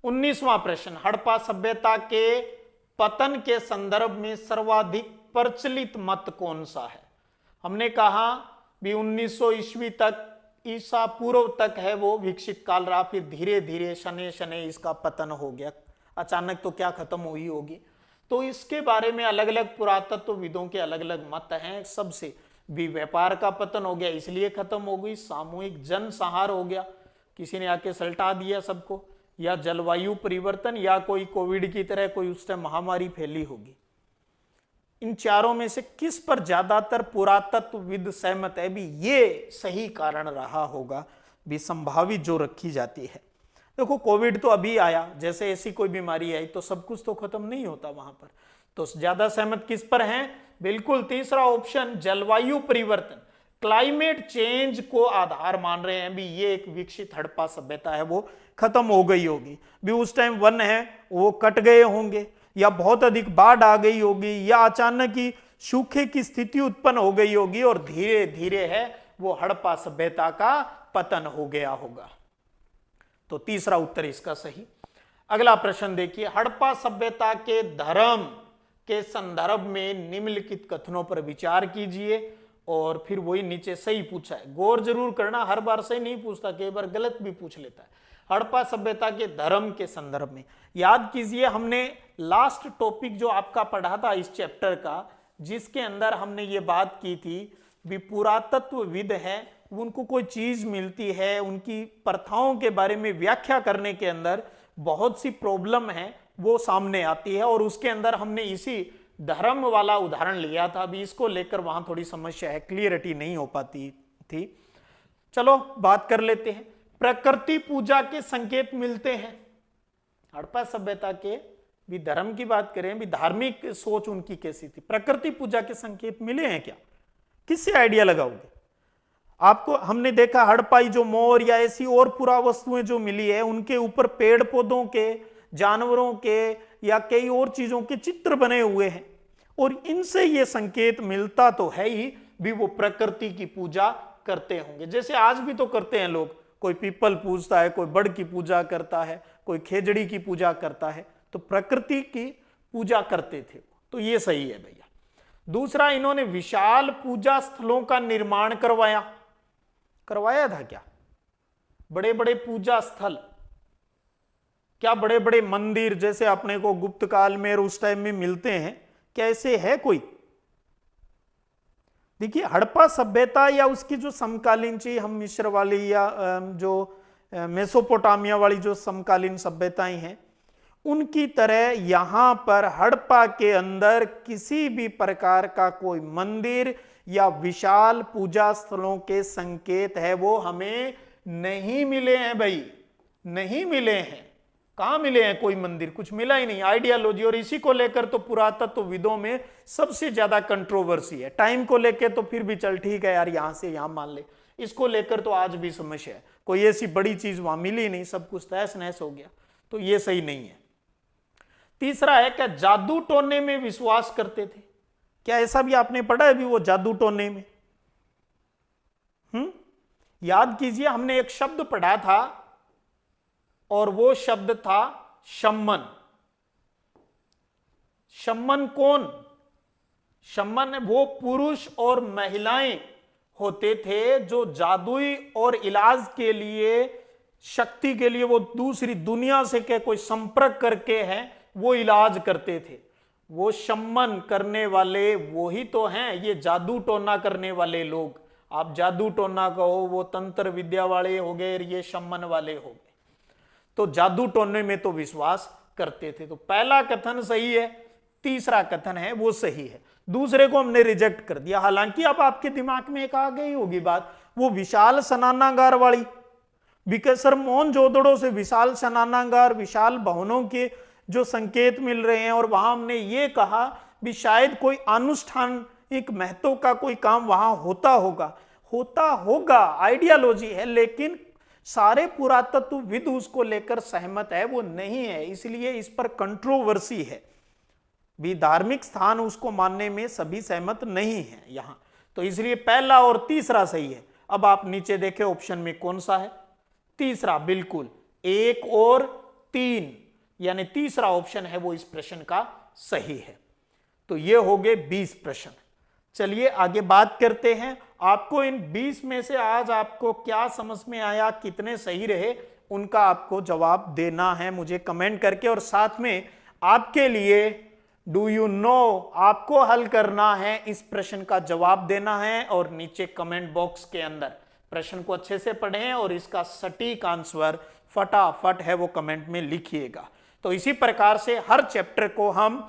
19वां प्रश्न, हड़प्पा सभ्यता के पतन के संदर्भ में सर्वाधिक प्रचलित मत कौन सा है? हमने कहा भी 1900 ईस्वी तक, ईसा पूर्व तक है वो विकसित काल रहा, फिर धीरे धीरे शने शने इसका पतन हो गया, अचानक तो क्या खत्म हुई होगी। तो इसके बारे में अलग अलग पुरातत्वविदों के अलग अलग मत हैं। सबसे भी व्यापार का पतन हो गया इसलिए खत्म हो गई, सामूहिक जनसंहार हो गया, किसी ने आके सल्टा दिया सबको, या जलवायु परिवर्तन, या कोई कोविड की तरह कोई उस टाइम महामारी फैली होगी। इन चारों में से किस पर ज्यादातर पुरातत्वविद सहमत है भी ये सही कारण रहा होगा भी, संभावित जो रखी जाती है। देखो कोविड तो अभी आया, जैसे ऐसी कोई बीमारी आई तो सब कुछ तो खत्म नहीं होता वहां पर, तो ज्यादा सहमत किस पर हैं? बिल्कुल तीसरा ऑप्शन, जलवायु परिवर्तन, क्लाइमेट चेंज को आधार मान रहे हैं भी, ये एक विकसित हड़प्पा सभ्यता है वो खत्म हो गई होगी भी, उस टाइम वन है वो कट गए होंगे, या बहुत अधिक बाढ़ आ गई होगी, या अचानक ही सूखे की स्थिति उत्पन्न हो गई होगी और धीरे धीरे है वो हड़प्पा सभ्यता का पतन हो गया होगा। तो तीसरा उत्तर इसका सही। अगला प्रश्न देखिए, हड़प्पा सभ्यता के धर्म के संदर्भ में निम्नलिखित कथनों पर विचार कीजिए, और फिर वही नीचे सही पूछा है, गौर जरूर करना, हर बार सही नहीं पूछता, कई बार गलत भी पूछ लेता है। हड़प्पा सभ्यता के धर्म के संदर्भ में याद कीजिए, हमने लास्ट टॉपिक जो आपका पढ़ा था इस चैप्टर का, जिसके अंदर हमने ये बात की थी भी पुरातत्वविद है, उनको कोई चीज मिलती है, उनकी प्रथाओं के बारे में व्याख्या करने के अंदर बहुत सी प्रॉब्लम है वो सामने आती है, और उसके अंदर हमने इसी धर्म वाला उदाहरण लिया था। अभी इसको लेकर वहां थोड़ी समस्या है, क्लियरिटी नहीं हो पाती थी। चलो बात कर लेते हैं, प्रकृति पूजा के संकेत मिलते हैं हड़प्पा सभ्यता के भी, धर्म की बात करें भी, धार्मिक सोच उनकी कैसी थी, प्रकृति पूजा के संकेत मिले हैं क्या? किससे आइडिया लगाओगे? आपको हमने देखा हड़प्पाई जो मोर या ऐसी और पुरा वस्तुएं जो मिली है, उनके ऊपर पेड़ पौधों के, जानवरों के या कई और चीजों के चित्र बने हुए हैं, और इनसे ये संकेत मिलता तो है ही भी वो प्रकृति की पूजा करते होंगे। जैसे आज भी तो करते हैं लोग, कोई पीपल पूजता है, कोई बड़ की पूजा करता है, कोई खेजड़ी की पूजा करता है, तो प्रकृति की पूजा करते थे, तो ये सही है भैया। दूसरा, इन्होंने विशाल पूजा स्थलों का निर्माण करवाया था क्या? बड़े बड़े पूजा स्थल, क्या बड़े बड़े मंदिर जैसे अपने को गुप्त काल में और उस टाइम में मिलते हैं, कैसे है कोई? देखिए हड़प्पा सभ्यता या उसकी जो समकालीन चीज, हम मिस्र वाली या जो मेसोपोटामिया वाली जो समकालीन सभ्यताएं हैं, उनकी तरह यहां पर हड़प्पा के अंदर किसी भी प्रकार का कोई मंदिर या विशाल पूजा स्थलों के संकेत है वो हमें नहीं मिले हैं भाई, नहीं मिले हैं। कहां मिले हैं? कोई मंदिर कुछ मिला ही नहीं, आइडियोलॉजी। और इसी को लेकर तो पुरातत्वविदों में सबसे ज्यादा कंट्रोवर्सी है। टाइम को लेकर तो फिर भी चल ठीक है यार, यहां से यहां मान ले, इसको लेकर तो आज भी समस्या है, कोई ऐसी बड़ी चीज वहां मिली नहीं, सब कुछ तहस नहस हो गया, तो ये सही नहीं है। तीसरा है, क्या जादू टोने में विश्वास करते थे? क्या ऐसा भी आपने पढ़ा है भी वो जादू टोने में? याद कीजिए, हमने एक शब्द पढ़ा था और वो शब्द था शम्मन। शम्मन कौन? शम्मन वो पुरुष और महिलाएं होते थे जो जादुई और इलाज के लिए, शक्ति के लिए वो दूसरी दुनिया से के कोई संपर्क करके हैं वो इलाज करते थे। वो शम्मन करने वाले वो ही तो हैं ये जादू टोना करने वाले लोग। आप जादू टोना कहो, वो तंत्र विद्या वाले हो गए, ये शम्मन वाले हो गए, तो जादू टोने में तो विश्वास करते थे। तो पहला कथन सही है, तीसरा कथन है वो सही है, दूसरे को हमने रिजेक्ट कर दिया। हालांकि अब आपके दिमाग में एक आ गई होगी बात, वो विशाल स्नानागार वाली, बिकेसर मोहनजोदड़ो से विशाल स्नानागार, विशाल भवनों के जो संकेत मिल रहे हैं, और वहां हमने ये कहा भी शायद कोई अनुष्ठान, एक महत्व का कोई काम वहां होता होगा, आइडियोलॉजी है, लेकिन सारे पुरातत्वविद उसको लेकर सहमत है, वो नहीं है, इसलिए इस पर कंट्रोवर्सी है भी। धार्मिक स्थान उसको मानने में सभी सहमत नहीं है यहां, तो इसलिए पहला और तीसरा सही है। अब आप नीचे देखें ऑप्शन में कौन सा है, तीसरा, बिल्कुल 1 और 3, यानी तीसरा ऑप्शन है वो इस प्रश्न का सही है। तो ये हो गए 20 प्रश्न। चलिए आगे बात करते हैं। आपको इन 20 में से आज आपको क्या समझ में आया, कितने सही रहे, उनका आपको जवाब देना है मुझे कमेंट करके। और साथ में आपके लिए डू यू नो आपको हल करना है, इस प्रश्न का जवाब देना है और नीचे कमेंट बॉक्स के अंदर प्रश्न को अच्छे से पढ़ें और इसका सटीक आंसर फटाफट है वो कमेंट में लिखिएगा। तो इसी प्रकार से हर चैप्टर को हम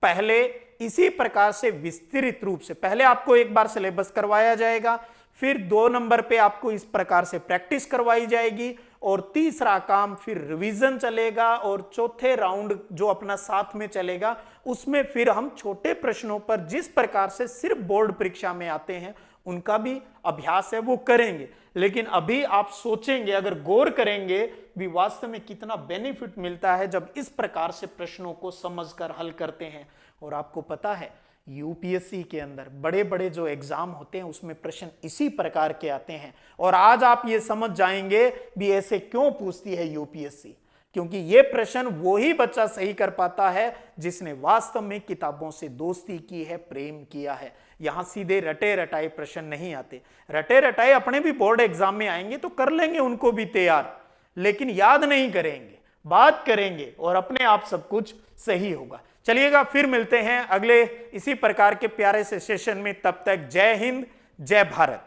पहले इसी प्रकार से विस्तृत रूप से, पहले आपको एक बार सिलेबस करवाया जाएगा, फिर 2 नंबर पे आपको इस प्रकार से प्रैक्टिस करवाई जाएगी, और तीसरा काम फिर रिवीजन चलेगा, और चौथे राउंड जो अपना साथ में चलेगा उसमें फिर हम छोटे प्रश्नों पर जिस प्रकार से सिर्फ बोर्ड परीक्षा में आते हैं उनका भी अभ्यास है वो करेंगे। लेकिन अभी आप सोचेंगे, अगर गौर करेंगे भी वास्तव में कितना बेनिफिट मिलता है जब इस प्रकार से प्रश्नों को समझकर हल करते हैं। और आपको पता है यूपीएससी के अंदर बड़े बड़े जो एग्जाम होते हैं उसमें प्रश्न इसी प्रकार के आते हैं। और आज आप ये समझ जाएंगे भी ऐसे क्यों पूछती है यूपीएससी, क्योंकि ये प्रश्न वो ही बच्चा सही कर पाता है जिसने वास्तव में किताबों से दोस्ती की है, प्रेम किया है। यहां सीधे रटे रटाए प्रश्न नहीं आते। रटे रटाए अपने भी बोर्ड एग्जाम में आएंगे तो कर लेंगे उनको भी तैयार, लेकिन याद नहीं करेंगे, बात करेंगे और अपने आप सब कुछ सही होगा। चलिएगा फिर मिलते हैं अगले इसी प्रकार के प्यारे से सेशन में, तब तक जय हिंद, जय भारत।